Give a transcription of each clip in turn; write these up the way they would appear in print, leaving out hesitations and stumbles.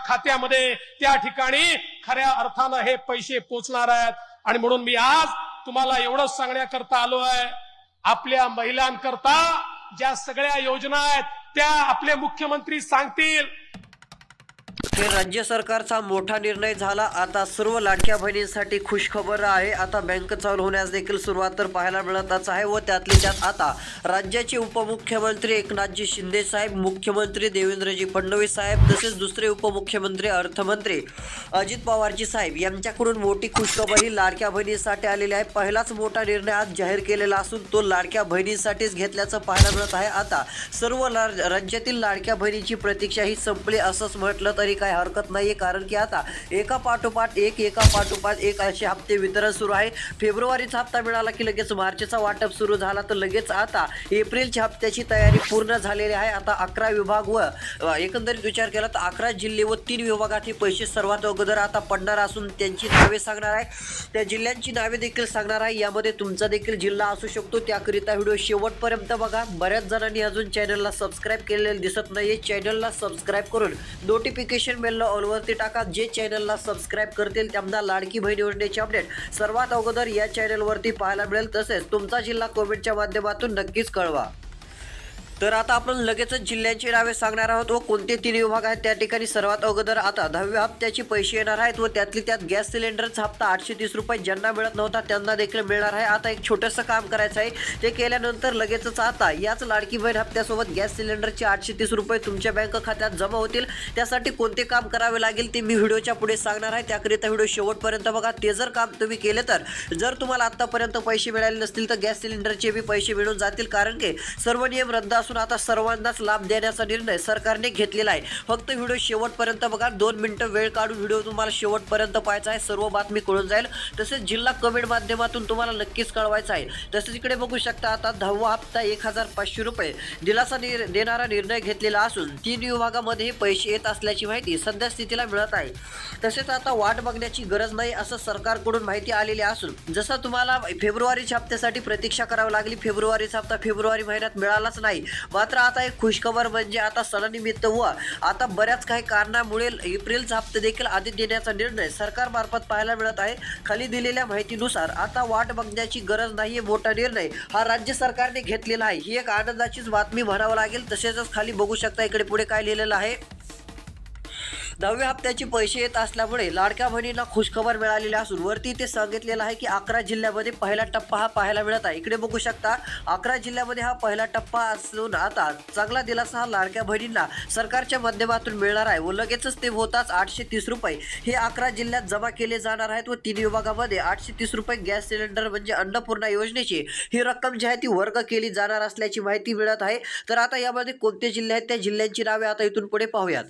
खात्यामध्ये त्या ठिकाणी खऱ्या अर्थानं हे पैसे पोहोचणार आहेत। आणि म्हणून मी आज तुम्हाला एवढंच सांगण्याकरता आलोय, आपल्या महिलांकरता ज्या सगळ्या योजना आहेत त्या आपले मुख्यमंत्री सांगतील। हे राज्य सरकारचा मोठा निर्णय झाला। आता सर्व लाडक्या बहिणींसाठी खुशखबर आहे। आता बँक चालू होण्यास देखील सुरुवात तर पाहायला मिळतच आहे व त्यातली त्यात आता राज्याचे उपमुख्यमंत्री एकनाथजी शिंदे साहेब, मुख्यमंत्री देवेंद्रजी फडणवीस साहेब तसेच दुसरे उपमुख्यमंत्री अर्थमंत्री अजित पवारजी साहेब यांच्याकडून मोठी खुशखबर ही लाडक्या बहिणींसाठी आलेली आहे। पहिलाच मोठा निर्णय आज जाहीर केलेला असून तो लाडक्या बहिणींसाठीच घेतल्याचं पाहायला मिळत आहे। आता सर्व राज्यातील लाडक्या बहिणीची प्रतीक्षा ही संपली असंच म्हटलं तरी काही हरकत नाहीये, कारण की आता एका पाठोपाठ एक असे हप्ते वितरण सुरू आहे। फेब्रुवारीचा हप्ता मिळाला की लगेच मार्चचा वाटप सुरू झाला, तर लगेच आता एप्रिलच्या हप्त्याची तयारी पूर्ण झालेली आहे। आता 11 विभाग व एकंदरीत विचार केला तर 11 जिल्हे व 3 विभागात हे पैसे सर्वात अगोदर आता पडणार असून त्यांची नावे सांगणार आहे, त्या जिल्ह्यांची नावे देखील सांगणार आहे। यामध्ये तुमचा देखील जिल्हा असू शकतो, त्याकरिता व्हिडिओ शेवटपर्यंत बघा। बऱ्याच जणांनी अजून चॅनलला सबस्क्राईब केलेलं दिसत नाहीये, चॅनलला सबस्क्राईब करून नोटिफिकेशन बेल ऑलवरती टाका। जे चॅनलला सबस्क्राईब करतील त्यांना लाडकी बहीण योजनेचे अपडेट सर्वात अगोदर या चॅनलवरती पाहायला मिळेल। तसेच तुमचा जिल्हा कमेंटच्या माध्यमातून नक्कीच कळवा। तर आता आपण लगेचच जिल्ह्यांची नावे सांगणार आहोत व कोणते 3 विभाग आहेत त्या ठिकाणी। सर्वात अगोदर आता 10व्या हप्त्याचे पैसे येणार आहेत व त्यातली त्यात गॅस सिलेंडरचा हप्ता 830 रुपये ज्यांना मिळत नव्हता त्यांना देखील मिळणार आहे। आता एक छोटंसं काम करायचं आहे, ते केल्यानंतर लगेचच आता याच लाडकी बहीण हप्त्यासोबत गॅस सिलेंडरचे 830 रुपये तुमच्या बँक खात्यात जमा होतील। त्यासाठी कोणते काम करावे लागेल ते मी व्हिडिओच्या पुढे सांगणार आहे, त्याकरिता व्हिडिओ शेवटपर्यंत बघा। ते जर काम तुम्ही केले तर जर तुम्हाला आतापर्यंत पैसे मिळाले नसतील तर गॅस सिलेंडरचे बी पैसे मिळून जातील, कारण की सर्व नियम रद्द असून आता सर्वांनाच लाभ देण्याचा निर्णय सरकारने घेतलेला आहे। फक्त व्हिडिओ शेवटपर्यंत बघा, 2 मिनिटं वेळ काढून व्हिडिओ तुम्हाला शेवटपर्यंत पाहायचा आहे, सर्व बातमी कळून जाईल। तसेच जिल्हा कमेंट माध्यमातून तुम्हाला नक्कीच कळवायचं आहे। तसेच इकडे बघू शकता आता 10वा हप्ता 1500 रुपये दिलासा देणारा निर्णय घेतलेला असून 3 विभागामध्ये पैसे येत असल्याची माहिती सध्या स्थितीला मिळत आहे। तसेच आता वाट बघण्याची गरज नाही असं सरकारकडून माहिती आलेली असून जसं तुम्हाला फेब्रुवारीच्या हप्त्यासाठी प्रतीक्षा करावी लागली, फेब्रुवारीचा हप्ता फेब्रुवारी महिन्यात मिळालाच नाही। मात्र आता एक खुशखबर म्हणजे आता सणानिमित्त व आता बऱ्याच काही कारणामुळे एप्रिलचा हप्ता देखील आधी देण्याचा निर्णय सरकारमार्फत पाहायला मिळत आहे। खाली दिलेल्या माहितीनुसार आता वाट बघण्याची गरज नाहीये, मोठा निर्णय हा राज्य सरकारने घेतलेला आहे। ही एक आनंदाचीच बातमी म्हणावं लागेल। तसेच खाली बघू शकता इकडे पुढे काय लिहिलेलं आहे, 10व्या हप्त्याचे पैसे येत असल्यामुळे लाडक्या बहिणींना खुशखबर मिळालेली असून वरती ते सांगितलेलं आहे की 11 जिल्ह्यामध्ये पहिला टप्पा हा पाहायला मिळत आहे। इकडे बघू शकता 11 जिल्ह्यामध्ये हा पहिला टप्पा असून आता चांगला दिलासा हा लाडक्या बहिणींना सरकारच्या माध्यमातून मिळणार आहे व लगेचच ते होताच 830 रुपये हे 11 जिल्ह्यात जमा केले जाणार आहेत व 3 विभागामध्ये 830 रुपये गॅस सिलेंडर म्हणजे अन्नपूर्णा योजनेची ही रक्कम जी आहे ती वर्ग केली जाणार असल्याची माहिती मिळत आहे। तर आता यामध्ये कोणते जिल्हे आहेत त्या जिल्ह्यांची नावे आता इथून पुढे पाहूयात।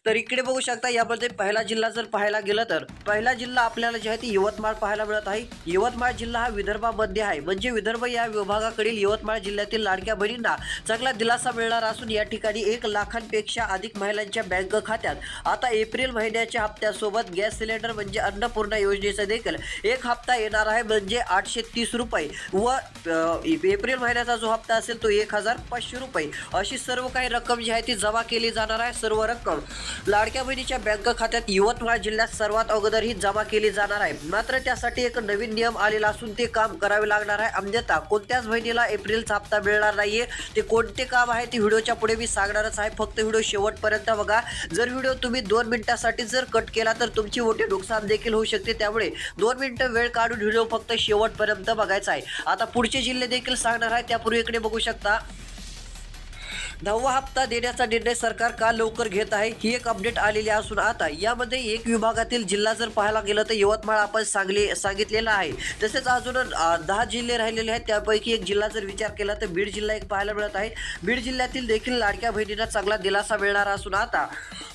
तर इकडे बघू शकता यामध्ये पहिला जिल्हा जर पाहायला गेलं तर पहिला जिल्हा आपल्याला जे आहे ती यवतमाळ पाहायला मिळत आहे। यवतमाळ जिल्हा हा विदर्भामध्ये आहे, म्हणजे विदर्भ या विभागाकडील यवतमाळ जिल्ह्यातील लाडक्या बहिणींना चांगला दिलासा मिळणार असून या ठिकाणी 1 लाखांपेक्षा अधिक महिलांच्या बँक खात्यात आता एप्रिल महिन्याच्या हप्त्यासोबत गॅस सिलेंडर म्हणजे अन्नपूर्णा योजनेचा देखील एक हप्ता येणार आहे, म्हणजे 830 रुपये व एप्रिल महिन्याचा जो हप्ता असेल तो 1500 रुपये अशी सर्व काही रक्कम जी आहे ती जमा केली जाणार आहे। सर्व रक्कम लाडक्या बहिणीच्या बँक खात्यात यवतमाळ जिल्ह्यात सर्वात अगोदर ही जमा केली जाणार आहे। मात्र त्यासाठी एक नवीन नियम आलेला असून ते काम करावे लागणार आहे, अन्यथा कोणत्याच बहिणीला एप्रिलचा हप्ता मिळणार नाहीये। ते कोणते काम आहे ते व्हिडिओच्या पुढे मी सांगणारच आहे, फक्त व्हिडिओ शेवटपर्यंत बघा। जर व्हिडिओ तुम्ही 2 मिनिटांसाठी जर कट केला तर तुमची मोठे नुकसान देखील होऊ शकते, त्यामुळे 2 मिनिटं वेळ काढून व्हिडिओ फक्त शेवटपर्यंत बघायचा आहे। आता पुढचे जिल्हे देखील सांगणार आहे, त्यापूर्वी इकडे बघू शकता 10वा हप्ता देण्याचा निर्णय सरकार का लवकर घेत आहे ही एक अपडेट आलेली असून आता यामध्ये 1 विभागातील जिल्हा जर पाहायला गेलं तर यवतमाळ आपण सांगितलेला आहे। तसेच अजून 10 जिल्हे राहिलेले आहेत, त्यापैकी एक जिल्हा जर विचार केला तर बीड जिल्हा एक पाहायला मिळत आहे। बीड जिल्ह्यातील देखील लाडक्या बहिणींना चांगला दिलासा मिळणार असून आता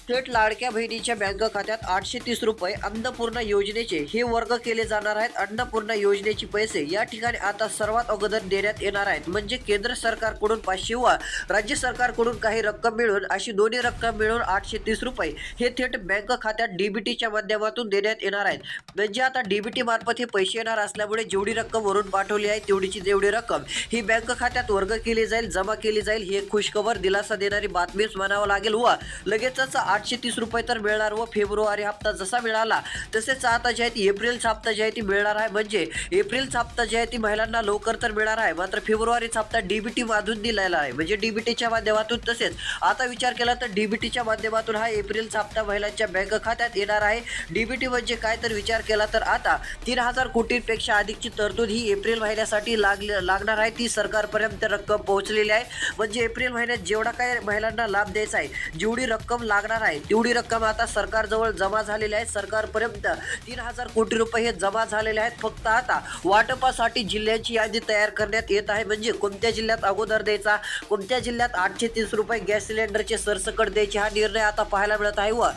थेट लाडक्या बहिणीच्या बँक खात्यात 830 रुपये अन्नपूर्णा योजनेचे हे वर्ग केले जाणार आहेत। अन्नपूर्णा योजनेचे पैसे या ठिकाणी आता सर्वात अगोदर देण्यात येणार आहेत, म्हणजे केंद्र सरकारकडून 500 व राज्य सरकारकडून काही रक्कम मिळून अशी दोन्ही रक्कम मिळून 830 रुपये हे थेट बँक खात्यात डीबीटीच्या माध्यमातून देण्यात येणार आहेत। म्हणजे आता डीबीटी मार्फत हे पैसे येणार असल्यामुळे जेवढी रक्कम वरून पाठवली आहे तेवढी रक्कम ही बँक खात्यात वर्ग केली जाईल, जमा केली जाईल। ही एक खुशखबर दिलासा देणारी बातमीच म्हणावं लागेल व लगेचच 830 रुपये तर मिळणार व फेब्रुवारी हप्ता जसा मिळाला तसेच आता जे आहे ती एप्रिलचा हप्ता जे आहे ती मिळणार आहे. म्हणजे एप्रिलचा हप्ता जे आहे ती महिलांना लवकर तर मिळणार आहे, मात्र फेब्रुवारीचा हप्ता डीबीटी मधून दिलेला आहे, म्हणजे डीबीटीच्या माध्यमातून. तसेच आता विचार केला तर डीबीटीच्या माध्यमातून हा एप्रिलचा हप्ता महिलांच्या बँक खात्यात येणार आहे. डीबीटी म्हणजे काय तर विचार केला तर आता 3000 कोटींपेक्षा अधिकची तरतूद ही एप्रिल महिन्यासाठी लागणार आहे. ती सरकारपर्यंत रक्कम पोहोचलेली आहे. म्हणजे एप्रिल महिन्यात जेवढा काय महिलांना लाभ द्यायचा आहे, जेवढी रक्कम लागणार आहे तेवढी रक्कम आता सरकारजवळ जमा झालेली आहे. सरकारपर्यंत 3000 कोटी रुपये हे जमा झालेले आहेत. फक्त आता वाटपासाठी जिल्ह्यांची यादी तयार करण्यात येत आहे. म्हणजे कोणत्या जिल्ह्यात अगोदर द्यायचा, कोणत्या जिल्ह्यात 830 रुपये गॅस सिलेंडरचे सरसकट द्यायचे हा निर्णय आता पाहायला मिळत आहे. व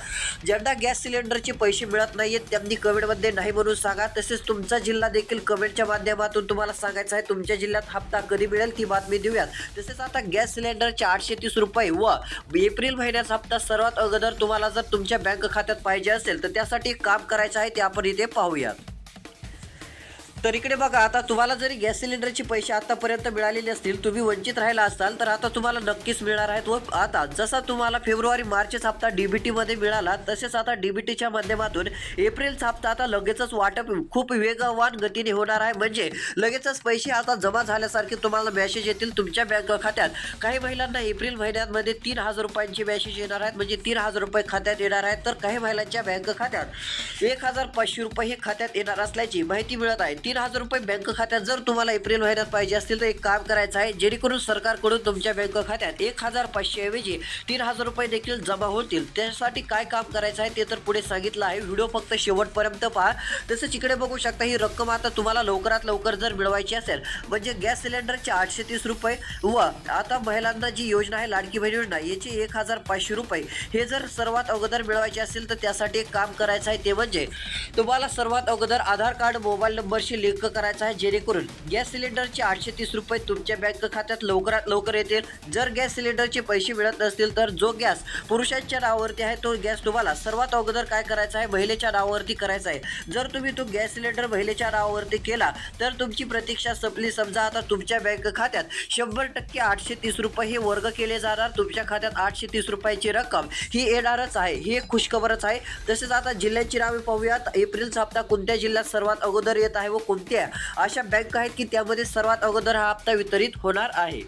ज्यांना गॅस सिलेंडरचे पैसे मिळत नाहीयेत त्यांनी कमेंटमध्ये नाही म्हणून सांगा. तसेच तुमचा जिल्हा देखील कमेंटच्या माध्यमातून तुम्हाला सांगायचं आहे तुमच्या जिल्ह्यात हप्ता कधी मिळेल ती बातमी देऊयात. तसेच आता गॅस सिलेंडरचे 830 रुपये व एप्रिल महिन्याचा हप्ता सर्वात अगोदर तुम्हाला जर तुमच्या बँक खात्यात पाहिजे असेल तर त्यासाठी काम करायचं आहे ते आपण इथे पाहूयात. तर इकडे बघा, आता तुम्हाला जरी गॅस सिलेंडरचे पैसे आतापर्यंत मिळालेले असतील, तुम्ही वंचित राहिला असाल तर आता तुम्हाला नक्कीच मिळणार आहेत. व आता जसा तुम्हाला फेब्रुवारी मार्चचा हप्ता डीबीटीमध्ये मिळाला तसेच आता डीबीटीच्या माध्यमातून एप्रिलचा हप्ता आता लगेचच वाटप खूप वेगवान गतीने होणार आहे. म्हणजे लगेचच पैसे आता जमा झाल्यासारखे तुम्हाला मेसेज येतील तुमच्या बँक खात्यात. काही महिलांना एप्रिल महिन्यामध्ये 3000 रुपयांचे मेसेज येणार आहेत, म्हणजे 3000 रुपये खात्यात येणार आहेत. तर काही महिलांच्या बँक खात्यात 1500 रुपये हे खात्यात येणार असल्याची माहिती मिळत आहे. 3000 रुपये बँक खात्यात जर तुम्हाला एप्रिल महिन्यात पाहिजे असतील तर एक काम करायचं आहे, जेणेकरून सरकारकडून तुमच्या बँक खात्यात 1500 ऐवजी 3000 रुपये देखील जमा होतील. त्यासाठी काय काम करायचं आहे ते तर पुढे सांगितलं आहे. व्हिडिओ फक्त शेवटपर्यंत पहा. तसंच इकडे बघू शकता ही रक्कम आता तुम्हाला लवकरात लवकर जर मिळवायची असेल, म्हणजे गॅस सिलेंडरचे 830 रुपये व आता महिलांना जी योजना आहे लाडकी बहीण योजना याची 1500 रुपये हे जर सर्वात अगोदर मिळवायचे असेल तर त्यासाठी एक काम करायचं आहे, ते म्हणजे तुम्हाला सर्वात अगोदर आधार कार्ड मोबाईल नंबरशी लिंक करायचा आहे, जेणेकरून गॅस सिलेंडरचे 830 रुपये तुमच्या बँक खात्यात लवकरात लवकर येतील. जर गॅस सिलेंडरचे पैसे मिळत नसतील तर जो गॅस पुरुषांच्या नावावरती आहे तो गॅस तुम्हाला सर्वात अगोदर काय करायचा आहे, महिलेच्या नावावरती करायचा आहे. जर तुम्ही तो गॅस सिलेंडर महिलेच्या नावावरती केला तर तुमची प्रतीक्षा संपली. समजा आता तुमच्या बँक खात्यात 100% 830 रुपये हे वर्ग केले जाणार. तुमच्या खात्यात 830 रुपयाची रक्कम ही येणारच आहे. ही एक खुशखबरच आहे. तसेच आता जिल्ह्यांची नावे पाहूयात. एप्रिलचा हप्ता कोणत्या जिल्ह्यात सर्वात अगोदर येत आहे व कोणत्या अशा बँक आहेत की त्यामध्ये सर्वात अगोदर हा हप्ता वितरित होणार आहे.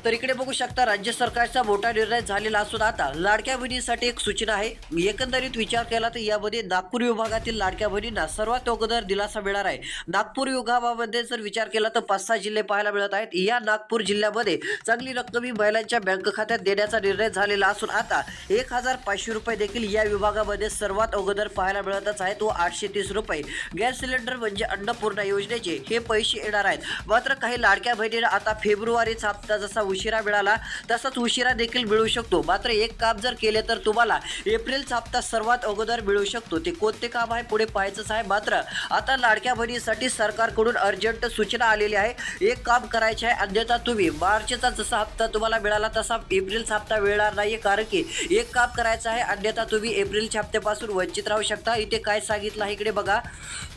तर इकडे बघू शकता राज्य सरकारचा मोठा निर्णय झालेला असून आता लाडक्या बहिणींसाठी एक सूचना आहे. एकंदरीत विचार केला तर यामध्ये नागपूर विभागातील लाडक्या बहिणींना सर्वात अगोदर दिलासा मिळणार आहे. नागपूर विभागामध्ये जर विचार केला तर 5-6 जिल्हे पाहायला मिळत आहेत. या नागपूर जिल्ह्यामध्ये चांगली रक्कम ही महिलांच्या बँक खात्यात देण्याचा निर्णय झालेला असून आता 1500 रुपये देखील या विभागामध्ये सर्वात अगोदर पाहायला मिळतच आहेत. व 830 रुपये गॅस सिलेंडर म्हणजे अन्नपूर्णा योजनेचे हे पैसे येणार आहेत. मात्र काही लाडक्या बहिणींना आता फेब्रुवारीचा हप्ता जसा उशिरा मिळाला तसाच उशिरा देखील मिळू शकतो. मात्र एक काम जर केले तर तुम्हाला एप्रिलचा हप्ता सर्वात अगोदर मिळू शकतो. ते कोणते काम आहे पुढे पाहायचंच आहे. मात्र आता लाडक्या बहिणीसाठी सरकारकडून अर्जंट सूचना आलेली आहे. एक काम करायचे आहे, अन्यथा तुम्ही मार्चचा जसा हप्ता तुम्हाला मिळाला तसा एप्रिलचा हप्ता मिळणार नाहीये. कारण की एक काम करायचं आहे, अन्यथा तुम्ही एप्रिलच्या हप्त्यापासून वंचित राहू शकता. इथे काय सांगितलं आहे इकडे बघा.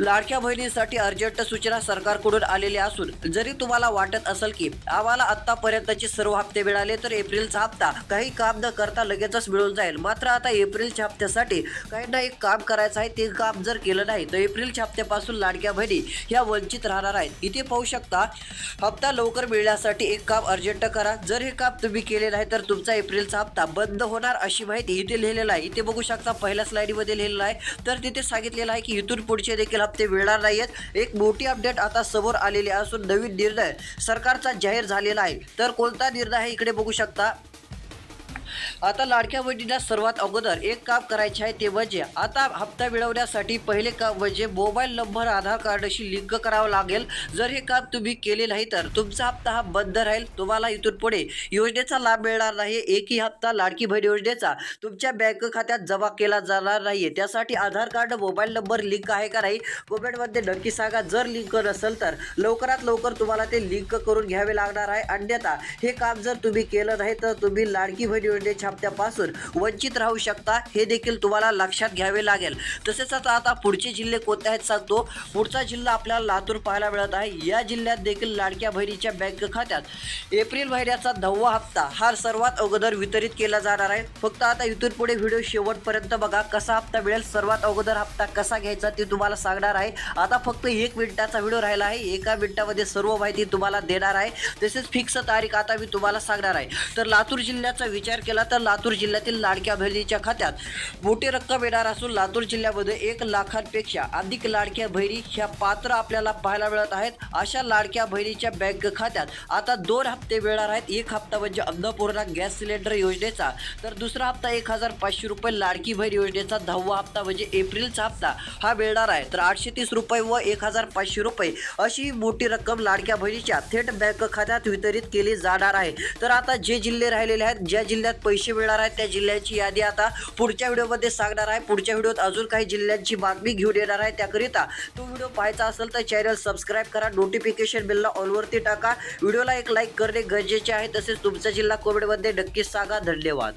लाडक्या बहिणीसाठी अर्जंट सूचना सरकारकडून आलेली असून जरी तुम्हाला वाटत असेल की आम्हाला आतापर्यंतचे सर्व हप्ते मिळाले तर एप्रिलचा हप्ता काही काम न करता लगेचच मिळून जाईल. मात्र आता एप्रिलच्या हप्त्यासाठी काही ना एक काम करायचं आहे. ते काम जर केलं नाही तर एप्रिलच्या हप्त्यापासून लाडक्या बहिणी ह्या वंचित राहणार आहेत. इथे पाहू शकता हप्ता लवकर मिळण्यासाठी एक काम अर्जंट करा. जर हे काम तुम्ही केले नाही तर तुमचा एप्रिलचा हप्ता बंद होणार अशी माहिती इथे लिहिलेलं आहे. इथे बघू शकता पहिल्या स्लाइडमध्ये लिहिलेलं आहे. तर तिथे सांगितलेलं आहे की इथून पुढचे देखील हप्ते मिळणार नाहीयेत. एक मोठी अपडेट आता समोर आलेली असून नवीन निर्णय सरकारचा जाहीर झालेला आहे. तर कोणता निर्णय आहे इकडे बघू शकता. आता लाडक्या बहिणींना सर्वात अगोदर एक काम करायचे आहे, ते म्हणजे आता हप्ता मिळवण्यासाठी पहिले काम म्हणजे मोबाईल नंबर आधार कार्डशी लिंक करावं लागेल. जर हे काम तुम्ही केले नाही तर तुमचा हप्ता हा बंद राहील. तुम्हाला इथून पुढे योजनेचा लाभ मिळणार नाही. एकही हप्ता लाडकी बहीण योजनेचा तुमच्या बँक खात्यात जमा केला जाणार नाहीये. त्यासाठी आधार कार्ड मोबाईल नंबर लिंक आहे का नाही कमेंटमध्ये नक्की सांगा. जर लिंक नसेल तर लवकरात लवकर तुम्हाला ते लिंक करून घ्यावे लागणार आहे. अन्यथा हे काम जर तुम्ही केलं नाही तर तुम्ही लाडकी बहीण योजनेच्या हप्त्यापासून वंचित राहू शकता, हे देखील तुम्हाला लक्षात घ्यावे लागेल. तसेच आता पुढचे जिल्हे कोणते आहेत सांगतो. पुढचा जिल्हा आपल्याला लातूर पाहायला मिळत आहे. या जिल्ह्यात देखील लाडक्या बहिणीच्या बँक खात्यात एप्रिल महिन्याचा 10वा हप्ता हा सर्वात अगोदर वितरित केला जाणार आहे. फक्त आता इथून पुढे व्हिडिओ शेवटपर्यंत बघा. कसा हप्ता मिळेल, सर्वात अगोदर हप्ता कसा घ्यायचा ते तुम्हाला सांगणार आहे. आता फक्त 1 मिनिटाचा व्हिडिओ राहिला आहे. 1 मिनिटामध्ये सर्व माहिती तुम्हाला देणार आहे. तसेच फिक्स तारीख आता मी तुम्हाला सांगणार आहे. तर लातूर जिल्ह्याचा विचार केला तर लातूर जिल्ह्यातील लाडक्या बहिणीच्या खात्यात मोठी रक्कम येणार असून लातूर जिल्ह्यामध्ये 1 लाखांपेक्षा अधिक लाडक्या बहिणी ह्या पात्र आपल्याला पाहायला मिळत आहेत. अशा लाडक्या बहिणीच्या बँक खात्यात आता 2 हप्ते मिळणार आहेत. 1 हप्ता म्हणजे अन्नपूर्णा गॅस सिलेंडर योजनेचा, तर दुसरा हप्ता 1500 रुपये लाडकी बहीण योजनेचा 10वा हप्ता म्हणजे एप्रिलचा हप्ता हा मिळणार आहे. तर 830 रुपये व 1500 रुपये अशी मोठी रक्कम लाडक्या बहिणीच्या थेट बँक खात्यात वितरित केली जाणार आहे. तर आता जे जिल्हे राहिलेले आहेत, ज्या जिल्ह्यात पैसे मिळणार आहेत त्या जिल्ह्यांची यादी आता पुढच्या व्हिडिओमध्ये सांगणार आहे. पुढच्या व्हिडिओत अजून काही जिल्ह्यांची बातमी घेऊन येणार आहे. त्याकरिता तो व्हिडिओ पाहायचा असेल तर चॅनल सबस्क्राईब करा, नोटिफिकेशन बेलला ऑलवरती टाका. व्हिडिओला एक लाईक करणे गरजेचे आहे. तसेच तुमचा जिल्हा कमेंटमध्ये नक्कीच सांगा. धन्यवाद.